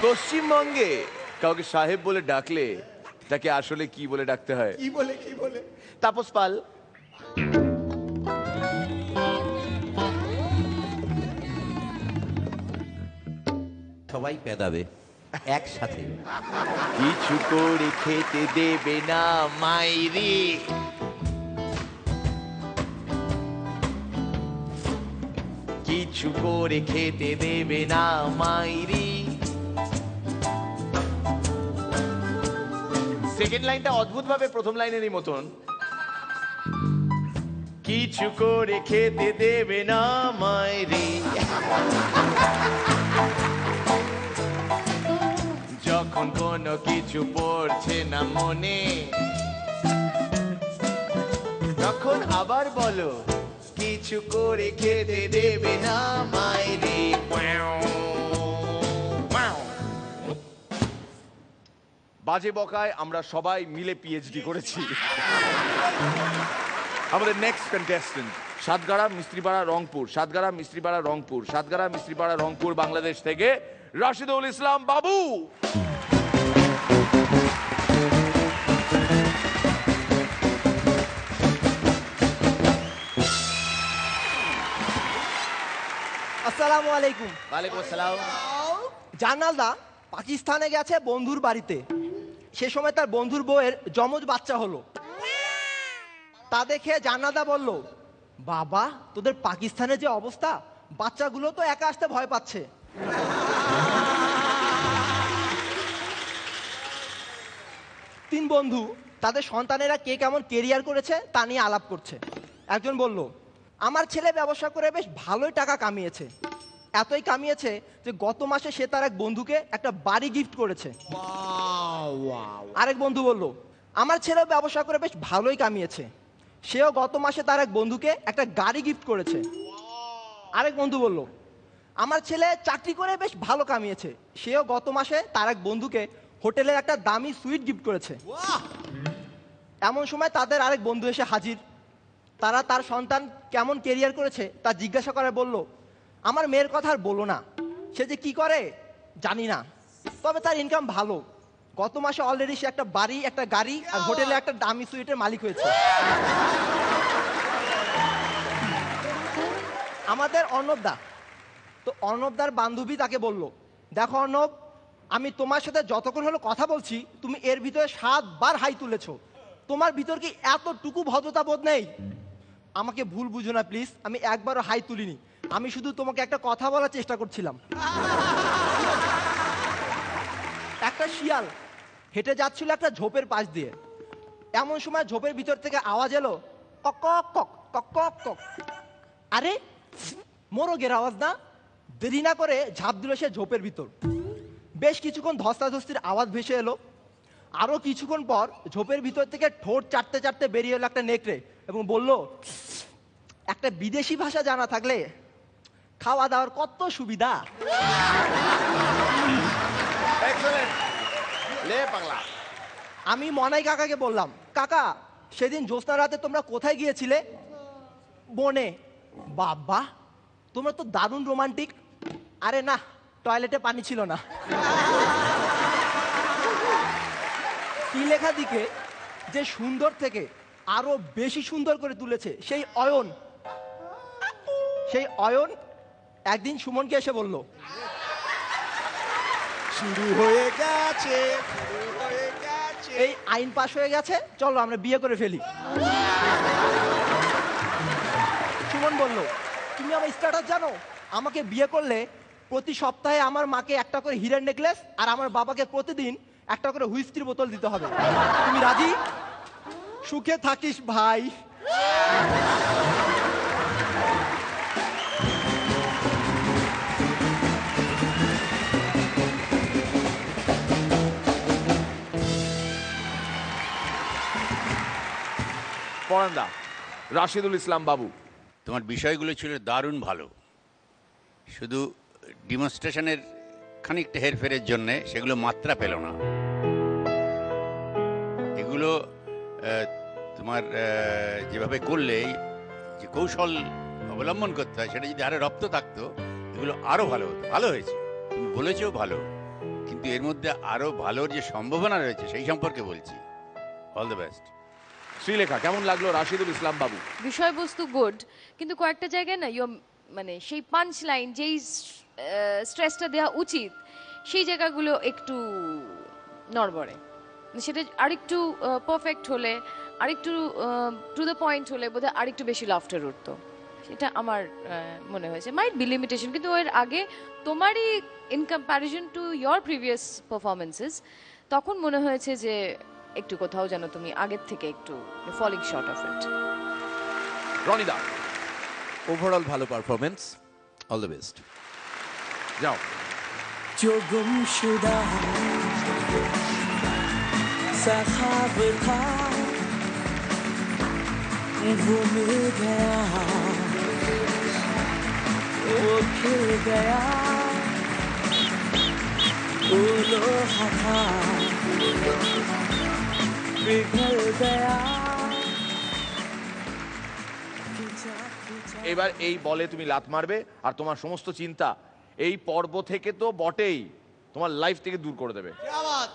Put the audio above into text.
পশ্চিমবঙ্গে কাউকে সাহেব বলে ডাকলে তাকে আসলে কি বলে ডাকতে হয়? কি বলে? তাপস পাল। সবাই পেদাবে একসাথে। কিছু করে খেতে দেবে না মাইরি, কিছু করে খেতে দেবে না মাইরি। সেকেন্ড লাইনটা অদ্ভুত ভাবে প্রথম লাইনেরই মতন। কিছু করে খেতে দেবে না মাইরি, যখন কোনো কিছু পড়ছে না মনে, তখন আবার বলো কিছু করে খেতে দেবে না মাইরি। বাজে বকায় আমরা সবাই মিলে পিএইচডি করেছি। আমাদের নেক্সট কন্টেস্টেন্ট সাতগাড়া মিস্ত্রিপাড়া রংপুর, সাতগাড়া মিস্ত্রিপাড়া রংপুর, সাতগাড়া মিস্ত্রিপাড়া রংপুর বাংলাদেশ থেকে রাশিদুল ইসলাম বাবু। আসসালামু আলাইকুম। ওয়ালাইকুম আসসালাম। জানালদা পাকিস্তানে গেছে বন্ধুর বাড়িতে। সে সময় তার বন্ধুর বউয়ের যমজ বাচ্চা হলো। তা দেখে জানালদা বলল, বাবা তোদের পাকিস্তানে যে অবস্থা, বাচ্চাগুলো তো একা আসতে ভয় পাচ্ছে। তিন বন্ধু তাদের সন্তানেরা কে কেমন কেরিয়ার করেছে তা নিয়ে আলাপ করছে। একজন বলল, আমার ছেলে ব্যবসা করে বেশ ভালোই টাকা কামিয়েছে, এতই কামিয়েছে যে গত মাসে সে তার এক বন্ধুকে একটা বাড়ি গিফট করেছে। আরেক বন্ধু বলল, আমার ছেলেও ব্যবসা করে বেশ ভালোই কামিয়েছে, সেও গত মাসে তার এক বন্ধুকে একটা গাড়ি গিফট করেছে। আরেক বন্ধু বলল, আমার ছেলে চাকরি করে বেশ ভালো কামিয়েছে, সেও গত মাসে তার এক বন্ধুকে হোটেলের একটা দামি সুইট গিফট করেছে। এমন সময় তাদের আরেক বন্ধু এসে হাজির। তারা তার সন্তান কেমন কেরিয়ার করেছে তা জিজ্ঞাসা করে বলল, আমার মেয়ের কথা আর বলো না, সে যে কি করে জানি না, তবে তার ইনকাম ভালো। গত মাসে অলরেডি সে একটা বাড়ি, একটা গাড়ি আর হোটেলে একটা দামি সুইটের মালিক হয়েছে। আমাদের অর্ণবদা, তো অর্ণবদার বান্ধবী তাকে বলল, দেখো অর্ণব, আমি তোমার সাথে যতক্ষণ হলো কথা বলছি তুমি এর ভিতরে 7 বার হাই তুলেছো, তোমার ভিতর কি এতটুকু ভদ্রতা বোধ নেই? আমাকে ভুল বুঝো না প্লিজ, আমি একবারও হাই তুলিনি, আমি শুধু তোমাকে একটা কথা বলার চেষ্টা করছিলাম। একটা শিয়াল হেঁটে যাচ্ছিল একটা ঝোপের পাশ দিয়ে। এমন সময় ঝোপের ভিতর থেকে আওয়াজ এলো, কক কক কক কক কক কক। আরে মোরগের আওয়াজ না। দেরি না করে ঝাঁপ দিল সে ঝোপের ভিতর। বেশ কিছুক্ষণ ধস্তাধস্তির আওয়াজ ভেসে এলো। আরো কিছুক্ষণ পর ঝোপের ভিতর থেকে ঠোঁট চাটতে চাটতে বেরিয়ে এলো একটা নেকড়ে এবং বলল, একটা বিদেশি ভাষা জানা থাকলে খাওয়া দাওয়ার কত সুবিধা। আমি মনাই কাকাকে বললাম, কাকা সেদিন জ্যোৎস্না রাতে তোমরা কোথায় গিয়েছিলে? বনে। বাবা তোমরা তো দারুণ রোমান্টিক। আরে না, টয়লেটে পানি ছিল না। কি লেখা দিকে যে সুন্দর থেকে আরো বেশি সুন্দর করে তুলেছে সেই অয়ন। সেই অয়ন একদিন সুমনকে এসে বলল, শুরু হয়ে গেছে। এই আইন পাশ হয়ে গেছে, চলো আমরা বিয়ে করে ফেলি। সুমন বলল, তুমি আমার স্ট্যাটাস জানো? আমাকে বিয়ে করলে প্রতি সপ্তাহে আমার মাকে একটা করে হীরের নেকলেস আর আমার বাবাকে প্রতিদিন একটা করে হুইস্কির বোতল দিতে হবে। তুমি রাজি? সুখে থাকিস ভাই। পরান্দা রাশিদুল ইসলাম বাবু। তোমার বিষয়গুলো ছিল দারুণ ভালো, শুধু ডিমনস্ট্রেশনের খানিকটা হেরফেরের জন্যে সেগুলো মাত্রা পেল না। এগুলো তোমার যেভাবে করলে যে কৌশল অবলম্বন করতে হয় সেটা যদি আরো রপ্ত থাকতো এগুলো আরো ভালো হতো। ভালো হয়েছে, তুমি বলেছো ভালো, কিন্তু এর মধ্যে আরো ভালোর যে সম্ভাবনা রয়েছে সেই সম্পর্কে বলছি। All the best. শ্রীলেখা, কেমন লাগলো রাশিদুল ইসলাম বাবু? বিষয়বস্তু গুড, কিন্তু কয়েকটা জায়গায় না মানে সেই পাঞ্চ লাইন যেই স্ট্রেসটা দেওয়া উচিত সেই জায়গাগুলো একটু নড়বড়ে। সেটা আরেকটু পারফেক্ট হলে, আরেকটু টু দ্য পয়েন্ট হলে বোধহয় আরেকটু বেশি লাফটার উঠতো, সেটা আমার মনে হয়েছে। মাইট বি লিমিটেশন, কিন্তু এর আগে তোমারই in comparison to your previous performances তখন মনে হয়েছে যে একটু কোথাও যেন তুমি আগের থেকে একটু ফলিং শর্ট অফ ইট। রনিদা, ওভারঅল ভালো পারফরমেন্স, অল দ্য বেস্ট। যাও। जो गुमशुदा सा ख्वाब था वो मिल गया, वो खिल गया, वो लोहा था पिघल गया। এবার এই বলে তুমি লাত মারবে আর তোমার সমস্ত চিন্তা এই পর্ব থেকে তো বটেই তোমার লাইফ থেকে দূর করে দেবে। क्या बात